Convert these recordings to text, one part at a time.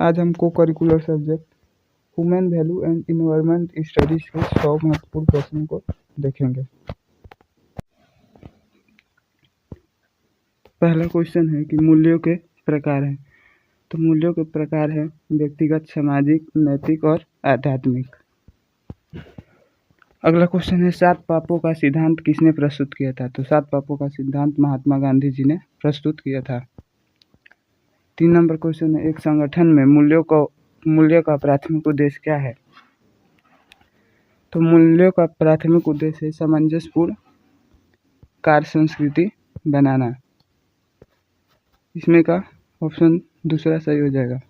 आज हम को curricular subject human value and environment studies के 100 महत्वपूर्ण प्रश्नों को देखेंगे। पहला क्वेश्चन है कि मूल्यों के प्रकार हैं। तो मूल्यों के प्रकार हैं व्यक्तिगत, सामाजिक, नैतिक और आध्यात्मिक। अगला क्वेश्चन है 7 पापों का सिद्धांत किसने प्रस्तुत किया था। तो 7 पापों का सिद्धांत महात्मा गांधी जी ने प्रस्तुत किया था। 3 नंबर क्वेश्चन है एक संगठन में मूल्यों का प्राथमिक उद्देश्य क्या है। तो मूल्यों का प्राथमिक उद्देश्य है सामंजस्यपूर्ण कार्य संस्कृति बनाना। इसमें का ऑप्शन दूसरा सही हो जाएगा।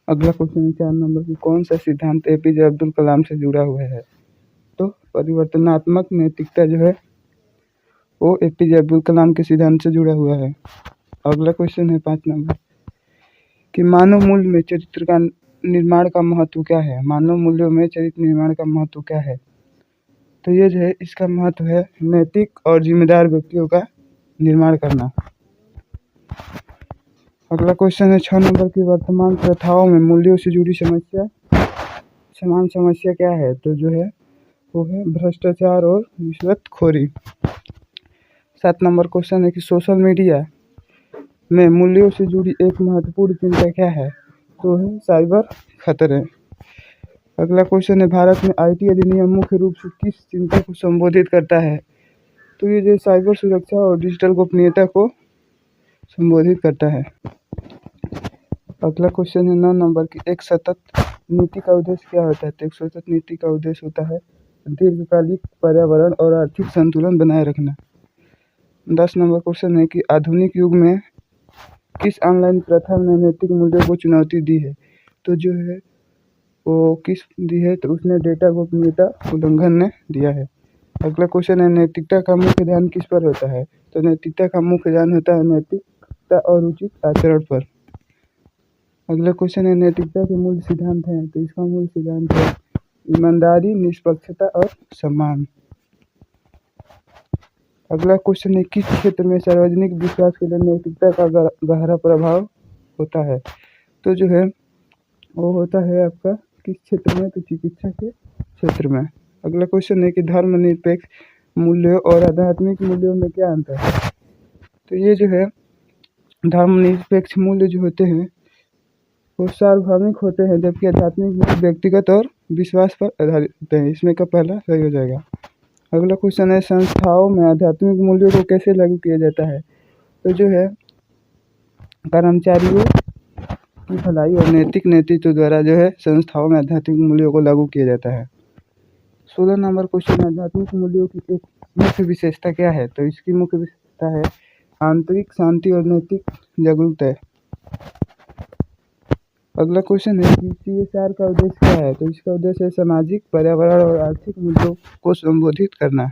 अगला क्वेश्चन है 4 नंबर की कौन सा सिद्धांत एपीजे अब्दुल कलाम से जुड़ा हुआ है। तो परिवर्तनात्मक नैतिकता जो है वो एपीजे अब्दुल कलाम के सिद्धांत से जुड़ा हुआ है। अगला क्वेश्चन है 5 नंबर कि मानव मूल्य में चरित्र का निर्माण का महत्व क्या है। मानव मूल्यों में चरित्र निर्माण का महत्व क्या है। तो ये जो है इसका महत्व है नैतिक और जिम्मेदार व्यक्तियों का निर्माण करना। अगला क्वेश्चन है 6 नंबर की वर्तमान प्रथाओं में मूल्यों से जुड़ी समान समस्या क्या है। तो जो है वो है भ्रष्टाचार और रिश्वतखोरी। 7 नंबर क्वेश्चन है कि सोशल मीडिया में मूल्यों से जुड़ी एक महत्वपूर्ण चिंता क्या है। तो है साइबर खतरे। अगला क्वेश्चन है भारत में आईटी अधिनियम मुख्य रूप से किस चिंता को संबोधित करता है। तो ये जो साइबर सुरक्षा और डिजिटल गोपनीयता को संबोधित करता है। अगला क्वेश्चन है 9 नंबर की एक सतत नीति का उद्देश्य क्या होता है। तो एक सतत नीति का उद्देश्य होता है दीर्घकालिक पर्यावरण और आर्थिक संतुलन बनाए रखना। 10 नंबर क्वेश्चन है कि आधुनिक युग में किस ऑनलाइन प्रथा ने नैतिक मूल्यों को चुनौती दी है। तो जो है वो किस दी है। तो उसने डेटा गोपनीयता उल्लंघन ने दिया है। अगला क्वेश्चन है नैतिकता का मुख्य ध्यान किस पर होता है। तो नैतिकता का मुख्य ध्यान होता है नैतिकता और उचित आचरण पर। अगला क्वेश्चन है नैतिकता के मूल सिद्धांत हैं। तो इसका मूल सिद्धांत है ईमानदारी, निष्पक्षता और सम्मान। अगला क्वेश्चन है किस क्षेत्र में सार्वजनिक विश्वास के लिए नैतिकता का गहरा प्रभाव होता है। तो जो है वो होता है आपका किस क्षेत्र में। तो चिकित्सा के क्षेत्र में। अगला क्वेश्चन है कि धर्मनिरपेक्ष मूल्यों और आध्यात्मिक मूल्यों में क्या अंतर है। तो ये जो है धर्मनिरपेक्ष मूल्य जो होते हैं वो सार्वभौमिक होते हैं, जबकि आध्यात्मिक मूल्य व्यक्तिगत और विश्वास पर आधारित होते हैं। इसमें का पहला सही हो जाएगा। अगला क्वेश्चन है संस्थाओं में आध्यात्मिक मूल्यों को कैसे लागू किया जाता है। तो जो है कर्मचारियों की भलाई और नैतिक नेतृत्व द्वारा जो है संस्थाओं में आध्यात्मिक मूल्यों को लागू किया जाता है। 16 नंबर क्वेश्चन आध्यात्मिक मूल्यों की एक मुख्य विशेषता क्या है। तो इसकी मुख्य विशेषता है आंतरिक शांति और नैतिक जागरूकता है। अगला क्वेश्चन है कि CSR का उद्देश्य क्या है। तो इसका उद्देश्य है सामाजिक, पर्यावरण और आर्थिक मुद्दों को संबोधित करना।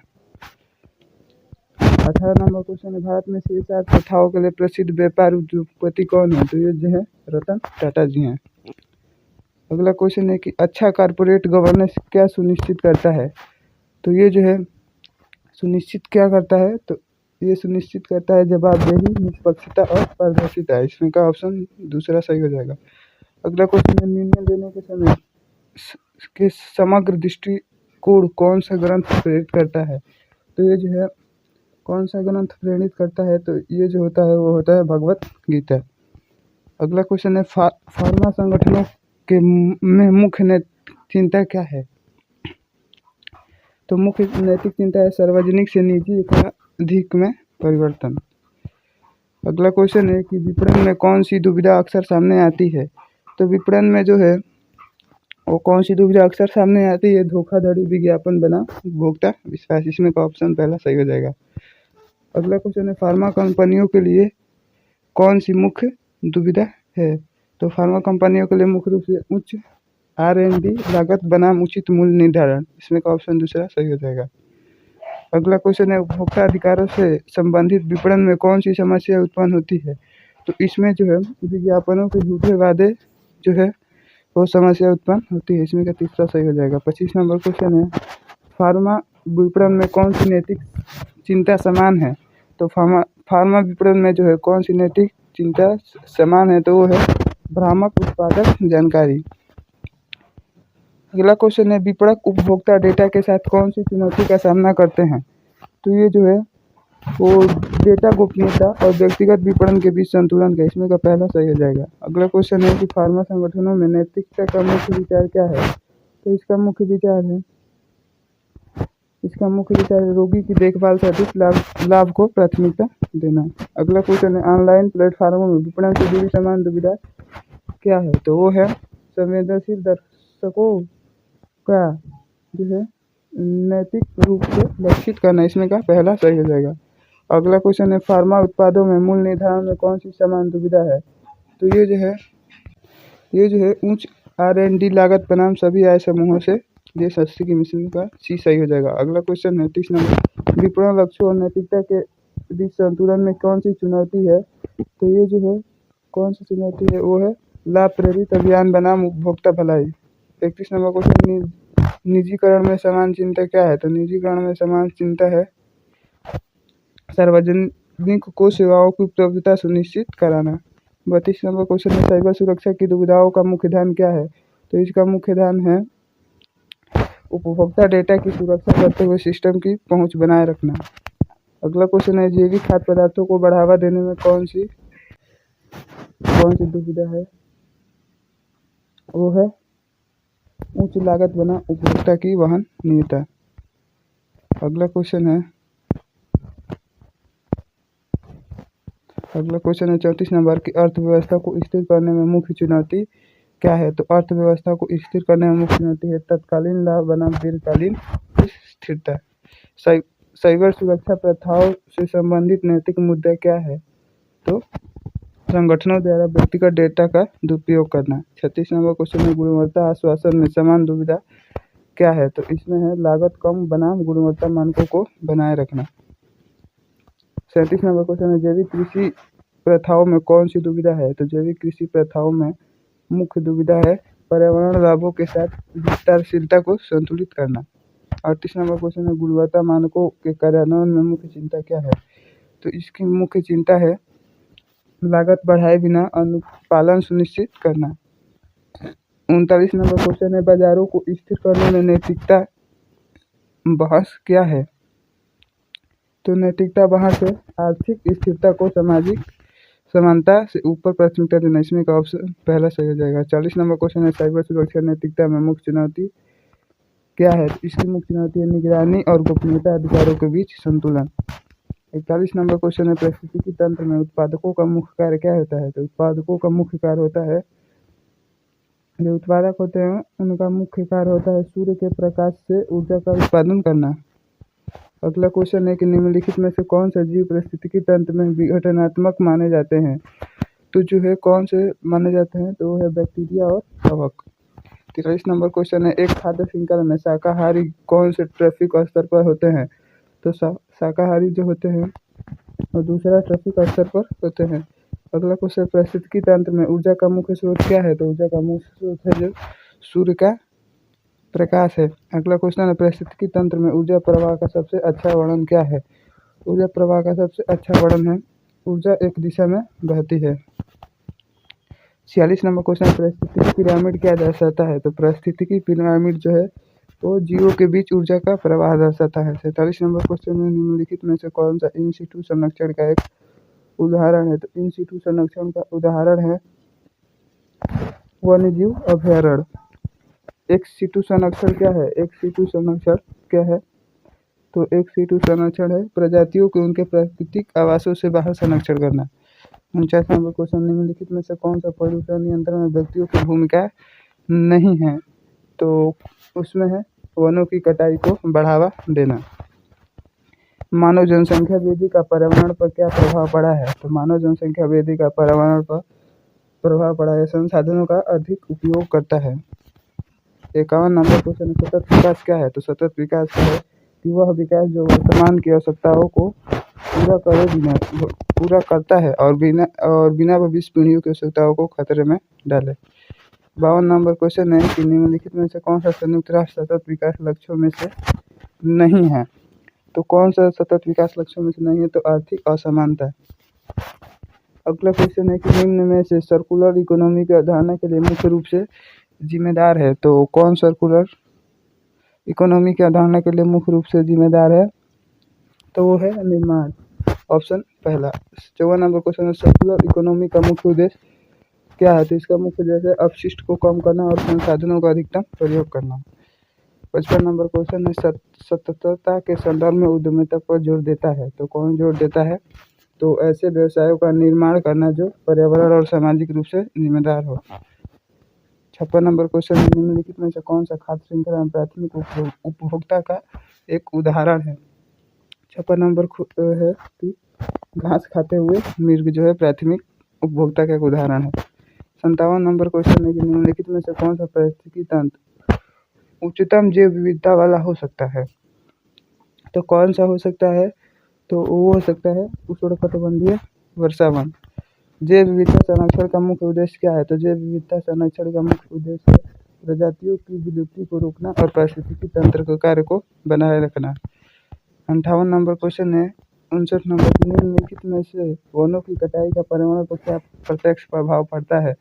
18 नंबर क्वेश्चन है भारत में CSR प्रथाओं के लिए प्रसिद्ध व्यापार उद्योगपति कौन है। तो ये जो है रतन टाटा जी हैं। अगला क्वेश्चन है कि अच्छा कॉर्पोरेट गवर्नेंस क्या सुनिश्चित करता है। तो ये जो है सुनिश्चित क्या करता है। तो ये सुनिश्चित करता है जवाबदेही, निष्पक्षता और पारदर्शिता। इसमें का ऑप्शन दूसरा सही हो जाएगा। अगला क्वेश्चन है निर्णय लेने के समय के समग्र दृष्टिकोण कौन सा ग्रंथ प्रेरित करता है। तो ये जो है कौन सा ग्रंथ प्रेरित करता है। तो ये जो होता है वो होता है भगवत गीता। अगला क्वेश्चन है फार्मा संगठनों के में मुख्य नैतिक चिंता क्या है। तो मुख्य नैतिक चिंता है सार्वजनिक से निजी अधिक में परिवर्तन। अगला क्वेश्चन है कि विपणन में कौन सी दुविधा अक्सर सामने आती है। तो विपणन में जो है वो कौन सी दुविधा अक्सर सामने आती है धोखाधड़ी, विज्ञापन बना उपभोक्ता विश्वास। इसमें का ऑप्शन पहला सही हो जाएगा। अगला क्वेश्चन है फार्मा कंपनियों के लिए कौन सी मुख्य दुविधा है। तो फार्मा कंपनियों के लिए मुख्य रूप से उच्च R&D लागत बनाम उचित मूल्य निर्धारण। इसमें का ऑप्शन दूसरा सही हो जाएगा। अगला क्वेश्चन है उपभोक्ता अधिकारों से संबंधित विपणन में कौन सी समस्या उत्पन्न होती है। तो इसमें जो है विज्ञापनों के झूठे वादे जो है वो समस्या उत्पन्न होती है। इसमें का तीसरा सही हो जाएगा। 25 नंबर क्वेश्चन है फार्मा विपणन में कौन सी नैतिक चिंता समान है। तो फार्मा विपणन में जो है कौन सी नैतिक चिंता समान है तो वो है भ्रामक उत्पादक जानकारी। अगला क्वेश्चन है, विपणक उपभोक्ता डेटा के साथ कौन सी चुनौती का सामना करते हैं? तो ये जो है वो डेटा गोपनीयता और व्यक्तिगत विपणन के बीच संतुलन का इसमें का पहला सही हो जाएगा। अगला क्वेश्चन है कि फार्मा संगठनों में नैतिकता का मुख्य विचार क्या है? तो इसका मुख्य विचार है रोगी की देखभाल से अधिक लाभ को प्राथमिकता देना। अगला क्वेश्चन है, ऑनलाइन प्लेटफॉर्मों में विपणन से जुड़ी समान दुविधा क्या है? तो वो है संवेदनशील दर्शकों का जो है नैतिक रूप से लक्षित करना, इसमें का पहला सही हो जाएगा। अगला क्वेश्चन है, फार्मा उत्पादों में मूल्य निर्धारण में कौन सी समान दुविधा है? तो ये जो है उच्च R&D लागत बनाम सभी आय समूहों से ये सस्ती की मिश्रण का सी सही हो जाएगा। अगला क्वेश्चन है 30 नंबर, विपणन लक्ष्यों और नैतिकता के बीच संतुलन में कौन सी चुनौती है? तो ये जो है कौन सी चुनौती है वो है लाभ प्रेरित अभियान बनाम उपभोक्ता भलाई। 31 नंबर क्वेश्चन, निजीकरण में समान चिंता क्या है? तो निजीकरण में समान चिंता है सार्वजनिक को सेवाओं की उपलब्धता सुनिश्चित कराना। 32 नंबर क्वेश्चन है, साइबर सुरक्षा की दुविधाओं का मुख्य ध्यान क्या है? तो इसका मुख्य ध्यान है उपभोक्ता डेटा की सुरक्षा करते हुए सिस्टम की पहुंच बनाए रखना। अगला क्वेश्चन है, जैविक खाद्य पदार्थों को बढ़ावा देने में कौन सी दुविधा है? वो है उच्च लागत बना उपभोक्ता की वहनीयता। अगला क्वेश्चन है 34 नंबर की अर्थव्यवस्था को स्थिर करने में मुख्य चुनौती क्या है? तो अर्थव्यवस्था को स्थिर करने में मुख्य चुनौती है तत्कालीन लाभ बनाम दीर्घकालीन स्थिरता। साइबर सुरक्षा प्रथाओं से संबंधित नैतिक मुद्दा क्या है? तो संगठनों द्वारा व्यक्तिगत डेटा का दुरुपयोग करना। 36 नंबर क्वेश्चन में गुणवत्ता आश्वासन में समान दुविधा क्या है? तो इसमें है लागत कम बनाम गुणवत्ता मानकों को बनाए रखना। 37 नंबर क्वेश्चन है, जैविक कृषि प्रथाओं में कौन सी दुविधा है? तो जैविक कृषि प्रथाओं में मुख्य दुविधा है पर्यावरण लाभों के साथ विस्तारशीलता को संतुलित करना। 38 नंबर क्वेश्चन है, गुणवत्ता मानकों के कार्यान्वयन में मुख्य चिंता क्या है? तो इसकी मुख्य चिंता है लागत बढ़ाए बिना अनुपालन सुनिश्चित करना। 39 नंबर क्वेश्चन है, बाजारों को स्थिर करने में नैतिकता बहस क्या है? तो नैतिकता बहस है आर्थिक स्थिरता को सामाजिक समानता से ऊपर प्राथमिकता देना, इसमें का ऑप्शन पहला सही हो जाएगा। 40 नंबर क्वेश्चन है, साइबर सुरक्षा नैतिकता में मुख्य चुनौती क्या है? तो इसकी मुख्य चुनौती है निगरानी और गोपनीयता अधिकारों के बीच संतुलन। 41 नंबर क्वेश्चन है, पारिस्थितिकी तंत्र में उत्पादकों का मुख्य कार्य क्या होता है? तो उत्पादकों का मुख्य कार्य होता है, जो उत्पादक होते हैं उनका मुख्य कार्य होता है सूर्य के प्रकाश से ऊर्जा का उत्पादन करना। अगला क्वेश्चन है कि निम्नलिखित में से कौन सा जीव पारिस्थितिकी तंत्र में विघटनात्मक माने जाते हैं? तो जो है कौन से माने जाते हैं? तो वो है बैक्टीरिया और कवक। 43 नंबर क्वेश्चन है, एक खाद्य श्रृंखला में शाकाहारी कौन से ट्रैफिक स्तर पर होते हैं? तो शाकाहारी जो होते हैं और दूसरा ट्रैफिक स्तर पर होते हैं। अगला क्वेश्चन, पारिस्थितिकी तंत्र में ऊर्जा का मुख्य स्रोत क्या है? तो ऊर्जा का मुख्य स्रोत है जो सूर्य का प्रकाश है। अगला क्वेश्चन है, पारिस्थितिकी तंत्र में ऊर्जा प्रवाह का सबसे अच्छा वर्णन क्या है? ऊर्जा प्रवाह का सबसे अच्छा वर्णन है ऊर्जा एक दिशा में बहती है। 46 नंबर क्वेश्चन, पारिस्थितिकी पिरामिड क्या दर्शाता है? तो पारिस्थितिकी पिरामिड जो है वो जीवों के बीच ऊर्जा का प्रवाह दर्शाता है। 47 नंबर क्वेश्चन में निम्नलिखित में से कौन सा इन सिटू संरक्षण का एक उदाहरण है? तो इन सिटू संरक्षण का उदाहरण है वन्यजीव अभयारण्य। एक सिटू संरक्षण क्या है? एक सिटू संरक्षण क्या है? तो एक सिटू संरक्षण है प्रजातियों के उनके प्राकृतिक आवासों से बाहर संरक्षण करना। 49 नंबर क्वेश्चन, निम्नलिखित में से कौन सा प्रदूषण नियंत्रण में व्यक्तियों की भूमिका नहीं है? तो उसमें है वनों की कटाई को बढ़ावा देना। मानव जनसंख्या वृद्धि का पर्यावरण पर क्या प्रभाव पड़ा है? तो मानव जनसंख्या वृद्धि का पर्यावरण पर प्रभाव पड़ा है संसाधनों का अधिक उपयोग करता है। 51 नंबर क्वेश्चन, सतत विकास क्या है? तो सतत विकास क्या है कि वह विकास जो वर्तमान की आवश्यकताओं को पूरा करता है और बिना भविष्य पीढ़ियों की आवश्यकताओं को खतरे में डाले। 52 नंबर क्वेश्चन है कि निम्नलिखित में से कौन सा संयुक्त राष्ट्र सतत विकास लक्ष्यों में से नहीं है? तो कौन सा सतत विकास लक्ष्यों में से नहीं है? तो आर्थिक असमानता। अगला क्वेश्चन है कि निम्न में से सर्कुलर इकोनॉमी की अवधारणा के लिए मुख्य रूप से जिम्मेदार है। तो कौन सर्कुलर इकोनॉमी की अवधारणा के लिए मुख्य रूप से जिम्मेदार है? तो वो है निर्माण, ऑप्शन पहला। 54 नंबर क्वेश्चन है सर्कुलर इकोनॉमी का मुख्य उद्देश्य क्या है? तो इसका मुख्य उद्देश्य है अपशिष्ट को कम करना और संसाधनों का अधिकतम प्रयोग करना। 55 नंबर क्वेश्चन है सततता के संदर्भ में उद्यमिता पर जोर देता है। तो कौन जोर देता है? तो ऐसे व्यवसायों का निर्माण करना जो पर्यावरण और सामाजिक रूप से जिम्मेदार हो। 56 नंबर क्वेश्चन है निम्नलिखित में से कौन सा खाद्य श्रृंखला में प्राथमिक उपभोक्ता का एक उदाहरण है? 56 नंबर है कि घास खाते हुए मिर्ग जो है प्राथमिक उपभोक्ता का एक उदाहरण है। 57 नंबर क्वेश्चन है कि निम्नलिखित में से कौन सा पारिस्थितिकी तंत्र उच्चतम जैव विविधता वाला हो सकता है? तो कौन सा हो सकता है? तो वो हो सकता है उष्णकटिबंधीय वर्षावन। जैव विविधता संरक्षण का मुख्य उद्देश्य क्या है? तो जैव विविधता संरक्षण का मुख्य उद्देश्य है प्रजातियों की विलुप्ति को रोकना और पारिस्थितिकी तंत्र के कार्य को बनाए रखना। 58 नंबर क्वेश्चन है 59 नंबर की निम्नलिखित में से वनों की कटाई का पर्यावरण पर क्या प्रत्यक्ष प्रभाव पड़ता है?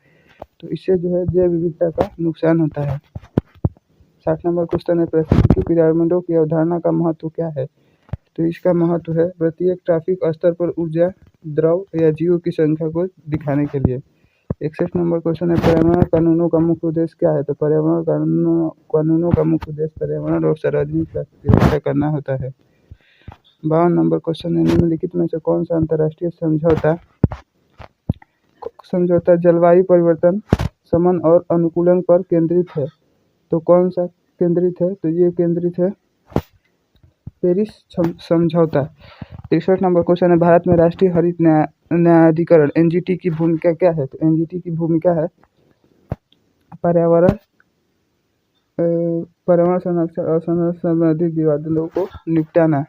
तो इससे जो है जैव विविधता का नुकसान होता है। 60 नंबर क्वेश्चन है पारिस्थितिकी पिरामिडों की अवधारणा का महत्व क्या है? तो इसका महत्व है प्रत्येक ट्रैफिक स्तर पर ऊर्जा, द्रव या जीवों की संख्या को दिखाने के लिए। 61 नंबर क्वेश्चन है पर्यावरण कानूनों का मुख्य उद्देश्य क्या है? तो पर्यावरण कानूनों का मुख्य उद्देश्य पर्यावरण और सार्वजनिक स्वास्थ्य की रक्षा करना होता है। 52 नंबर क्वेश्चन है निम्नलिखित में से कौन सा अंतर्राष्ट्रीय समझौता जलवायु परिवर्तन, शमन और अनुकूलन पर केंद्रित है? तो कौन सा केंद्रित है? तो ये केंद्रित है पेरिस समझौता। 63 नंबर क्वेश्चन है भारत में राष्ट्रीय हरित न्यायाधिकरण एनजीटी की भूमिका क्या है? तो एनजीटी की भूमिका है पर्यावरण संरक्षण और संरक्षण संबंधित विवादों को निपटाना।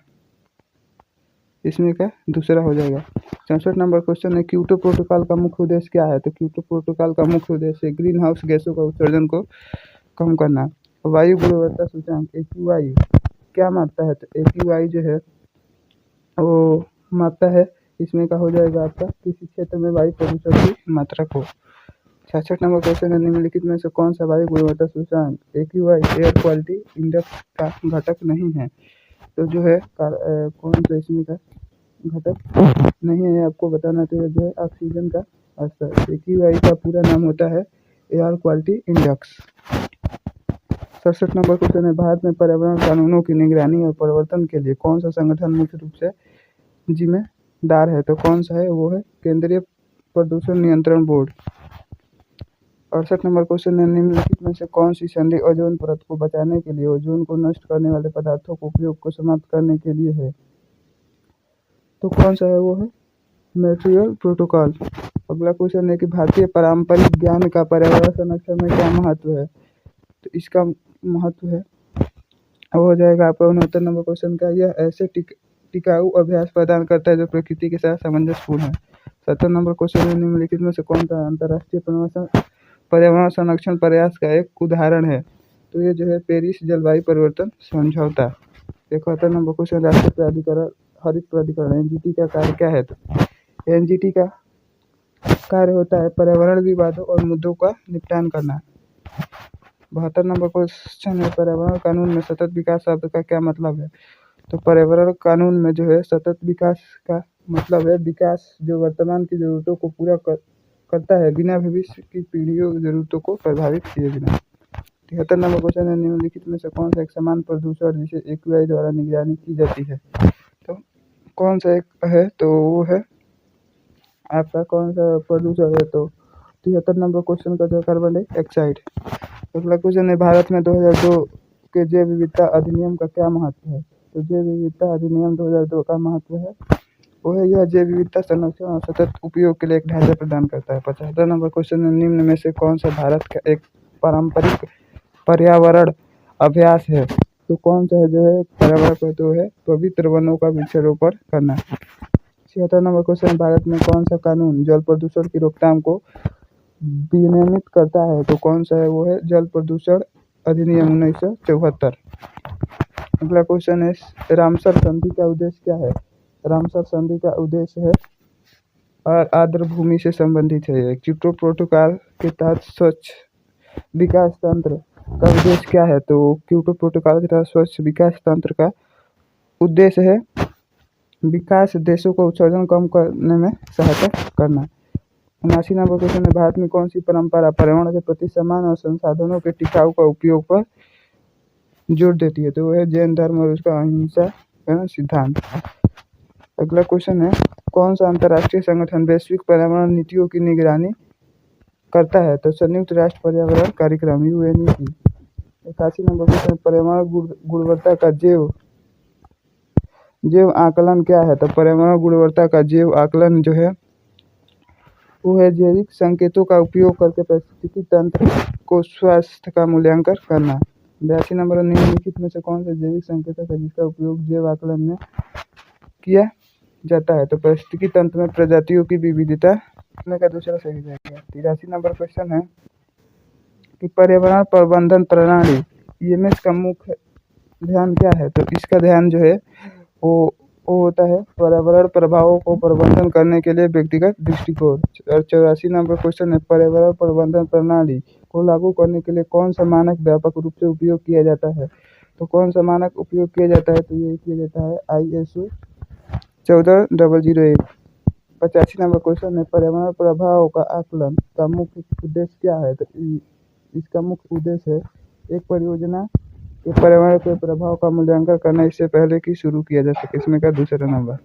इसमें का दूसरा हो जाएगा। 64 नंबर क्वेश्चन है क्योटो प्रोटोकॉल का मुख्य उद्देश्य क्या है? तो क्योटो प्रोटोकॉल का मुख्य उद्देश्य ग्रीन हाउस गैसों का उत्सर्जन को कम करना। वायु गुणवत्ता सूचकांक AQI क्या मापता है? तो AQI जो है वो मापता है, इसमें का हो जाएगा आपका किसी क्षेत्र में वायु प्रदूषण की मात्रा को। 66 नंबर क्वेश्चन है निम्नलिखित में से कौन सा वायु गुणवत्ता सूचकांक AQI एयर क्वालिटी इंडेक्स का घटक नहीं है? तो जो है कौन सा इसमें का घटक नहीं है आपको बताना चाहिए जो है ऑक्सीजन का स्तर। AQI का पूरा नाम होता है air quality index. 67 number question है भारत में पर्यावरण कानूनों की निगरानी और प्रवर्तन के लिए कौन सा संगठन मुख्य रूप से जिम्मेदार है? तो कौन सा है? वो है केंद्रीय प्रदूषण नियंत्रण बोर्ड। 68 नंबर क्वेश्चन है निम्नलिखित में से कौन सी संधि ओजोन परत को बचाने के लिए ओजोन को नष्ट करने वाले पदार्थों के उपयोग को समाप्त करने के लिए है? तो कौन सा है? वो है मॉन्ट्रियल प्रोटोकॉल। अगला क्वेश्चन है कि भारतीय पारंपरिक ज्ञान का पर्यावरण संरक्षण में क्या महत्व है? तो इसका महत्व है वो हो जाएगा आपका 69 नंबर क्वेश्चन का यह ऐसे टिकाऊ अभ्यास प्रदान करता है जो प्रकृति के साथ सामंजस्यपूर्ण है। 70 नंबर क्वेश्चन है निम्नलिखित में से कौन सा अंतर्राष्ट्रीय पर्यावरण संरक्षण प्रयास का एक उदाहरण है? तो ये जो है पेरिस जलवायु परिवर्तन समझौता। 71 नंबर क्वेश्चन राष्ट्रीय प्राधिकरण हरित प्राधिकरण एनजीटी का कार्य क्या है? तो एनजीटी का कार्य होता है पर्यावरण विवादों और मुद्दों का निपटान करना। 72 नंबर क्वेश्चन है पर्यावरण कानून में सतत विकास शब्द का क्या मतलब है? तो पर्यावरण कानून में जो है सतत विकास का मतलब है विकास जो वर्तमान की जरूरतों को पूरा करता है बिना भविष्य की पीढ़ियों की जरूरतों को प्रभावित किए बिना। 73 नंबर क्वेश्चन है निम्नलिखित में से कौन सा एक समान प्रदूषण जिसे AQI द्वारा निगरानी की जाती है? तो कौन सा एक है? तो वो है आपका कौन सा प्रदूषण है? तो 73 नंबर क्वेश्चन का जो कार्बन डाइऑक्साइड। अगला क्वेश्चन है भारत में 2002 के जैव विविधता अधिनियम का क्या महत्व है? तो जैव विविधता अधिनियम 2002 का महत्व है वो है यह जैव विविधता संरक्षण और सतत उपयोग के लिए एक ढांचा प्रदान करता है। 75 नंबर क्वेश्चन है निम्न में से कौन सा भारत का एक पारंपरिक पर्यावरण अभ्यास है? तो कौन सा है जो है पर्यावरण पर? तो है पवित्र वनों का वृक्षारोपण करना। 76 नंबर क्वेश्चन भारत में कौन सा कानून जल प्रदूषण की रोकथाम को विनियमित करता है? तो कौन सा है? वो है जल प्रदूषण अधिनियम 1974। अगला क्वेश्चन है रामसर संधि का उद्देश्य क्या है? रामसर संधि का उद्देश्य है और आर्द्र भूमि से संबंधित है। ये क्योटो प्रोटोकॉल के तहत स्वच्छ विकास तंत्र का उद्देश्य क्या है? तो क्योटो प्रोटोकॉल के तहत स्वच्छ विकास तंत्र का उद्देश्य है विकास देशों को उत्सर्जन कम करने में सहायता करना। 79 नंबर क्वेश्चन है, भारत में कौन सी परंपरा पर्यावरण के प्रति सम्मान और संसाधनों के टिकाऊ का उपयोग पर जोर देती है? तो वो है जैन धर्म और उसका अहिंसा का सिद्धांत। अगला क्वेश्चन है, कौन सा अंतर्राष्ट्रीय संगठन वैश्विक पर्यावरण नीतियों की निगरानी करता है? तो संयुक्त राष्ट्र पर्यावरण कार्यक्रम UNEP। 81 नंबर क्वेश्चन, पर्यावरण गुणवत्ता का जैव आकलन क्या है? तो पर्यावरण गुणवत्ता का जैव आकलन जो है वो है जैविक संकेतों का उपयोग करके पारिस्थितिकी तंत्र को स्वास्थ्य का मूल्यांकन करना। 82 नंबर, निम्नलिखित में से कौन सा जैविक संकेतक है जिसका उपयोग जैव आकलन में किया जाता है? तो पारिस्थितिकी तंत्र में प्रजातियों की विविधता का दूसरा सही जाएगा। 83 नंबर क्वेश्चन है कि पर्यावरण प्रबंधन प्रणाली EMS का मुख्य ध्यान क्या है? तो इसका ध्यान जो है वो होता है पर्यावरण प्रभावों को प्रबंधन करने के लिए व्यक्तिगत दृष्टिकोण। और 84 नंबर क्वेश्चन है, पर्यावरण प्रबंधन प्रणाली को लागू करने के लिए कौन सा मानक व्यापक रूप से उपयोग किया जाता है? तो कौन सा मानक उपयोग किया जाता है? तो ये किया जाता है ISO 14001। 85 नंबर क्वेश्चन है, पर्यावरण प्रभाव का आकलन का मुख्य उद्देश्य क्या है? तो इसका मुख्य उद्देश्य है एक परियोजना के पर्यावरण के प्रभाव का मूल्यांकन करना इससे पहले कि शुरू किया जा सके। इसमें का दूसरा नंबर।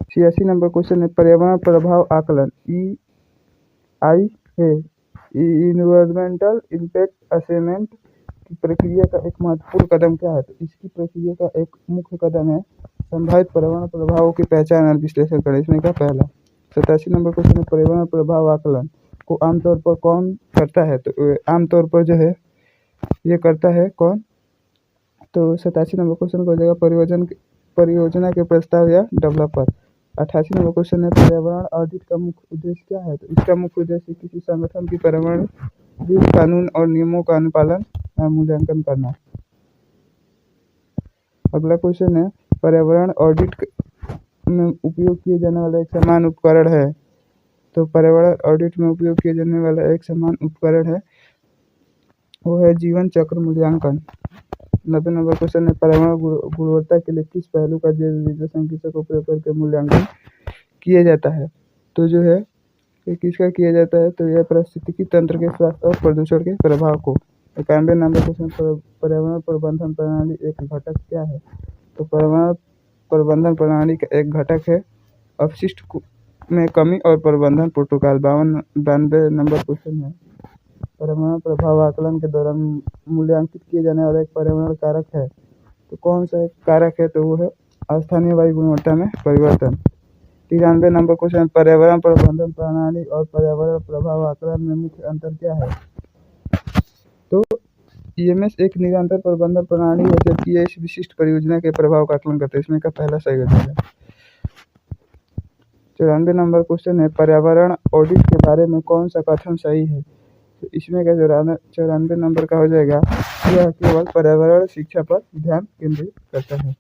86 नंबर क्वेश्चन है, पर्यावरण प्रभाव आकलन EIA इन्वायरमेंटल इम्पैक्ट असेसमेंट की प्रक्रिया का एक महत्वपूर्ण कदम क्या है? तो इसकी प्रक्रिया का एक मुख्य कदम है संभावित पर्यावरण प्रभावों की पहचान और विश्लेषण करें। इसमें का पहला। 87 नंबर क्वेश्चन है, पर्यावरण प्रभाव आकलन को आमतौर पर कौन करता है? तो आमतौर पर जो है ये करता है कौन? तो 87 नंबर क्वेश्चन को हो जाएगा परियोजना के प्रस्ताव या डेवलपर। 88 नंबर क्वेश्चन है, पर्यावरण ऑडिट का मुख्य उद्देश्य क्या है? तो इसका मुख्य उद्देश्य किसी संगठन की पर्यावरण कानून और नियमों का अनुपालन मूल्यांकन करना। अगला क्वेश्चन है, पर्यावरण ऑडिट में उपयोग किए जाने वाला एक समान उपकरण है? तो पर्यावरण ऑडिट में उपयोग किए जाने वाला एक समान उपकरण है वो है जीवन चक्र मूल्यांकन। 90 नंबर क्वेश्चन है, पर्यावरण गुणवत्ता के लिए किस पहलू का जैव विविधता संकेतक का उपयोग करके मूल्यांकन किया जाता है? तो जो है ये किसका किया जाता है? तो यह पारिस्थितिकी तंत्र के स्वास्थ्य और प्रदूषण के प्रभाव को। 91 नंबर क्वेश्चन, पर्यावरण प्रबंधन प्रणाली एक घटक क्या है? तो पर्यावरण प्रबंधन प्रणाली का एक घटक है अपशिष्ट में कमी और प्रबंधन प्रोटोकॉल। 92 नंबर क्वेश्चन है, पर्यावरण प्रभाव आकलन के दौरान मूल्यांकित किए जाने वाला एक पर्यावरण कारक है? तो कौन सा एक कारक है? तो वो है स्थानीय वायु गुणवत्ता में परिवर्तन। 93 नंबर क्वेश्चन, पर्यावरण प्रबंधन प्रणाली और पर्यावरण प्रभाव आकलन में मुख्य अंतर क्या है? तो EMS एक निरंतर प्रबंधन प्रणाली है जबकि यह इस विशिष्ट परियोजना के प्रभाव का आकलन करता है। इसमें का पहला सही हो जाएगा। 94 नंबर क्वेश्चन है, पर्यावरण ऑडिट के बारे में कौन सा कथन सही है? तो इसमें का 94 नंबर का हो जाएगा, यह केवल पर्यावरण शिक्षा पर ध्यान केंद्रित करता है।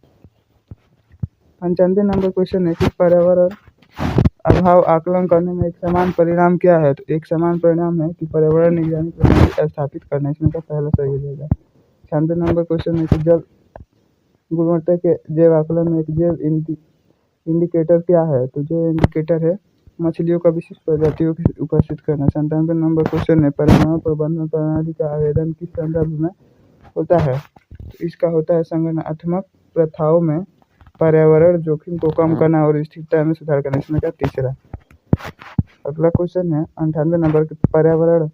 95 नंबर क्वेश्चन है कि पर्यावरण अभाव आकलन करने में एक समान परिणाम क्या है? तो एक समान परिणाम है कि पर्यावरण निगरानी प्रणाली स्थापित करना। इसमें का पहला सही हो जाएगा। 96 नंबर क्वेश्चन है कि जल गुणवत्ता के जैव आकलन में एक जैव इंडिकेटर क्या है? तो जो इंडिकेटर है मछलियों का विशिष्ट प्रजातियों की उपस्थित करना। 97 नंबर क्वेश्चन है, पर्यावरण प्रबंधन प्रणाली का आवेदन किस संदर्भ में होता है? तो इसका होता है संगठनात्मक प्रथाओं में पर्यावरण जोखिम को कम करना और स्थिरता में सुधार करना। इसमें का तीसरा। अगला क्वेश्चन है 98 नंबर के, पर्यावरण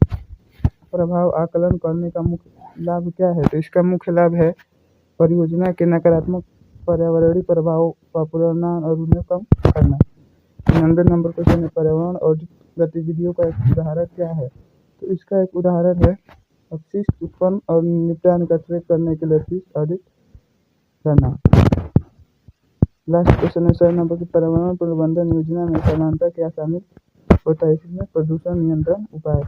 प्रभाव आकलन करने का मुख्य लाभ क्या है? तो इसका मुख्य लाभ है परियोजना के नकारात्मक पर्यावरणीय प्रभावों का पुनर्निर्माण और उन्हें कम करना। 99 नंबर क्वेश्चन है, पर्यावरण ऑडिट गतिविधियों का एक उदाहरण क्या है? तो इसका एक उदाहरण है अपशिष्ट उत्पन्न और निपटान का ट्रैक करने के लिए अपशिष्ट ऑडिट करना। लास्ट क्वेश्चन है 100 नंबर की, पर्यावरण प्रबंधन योजना में समानता क्या शामिल होता है? इसमें प्रदूषण नियंत्रण उपाय।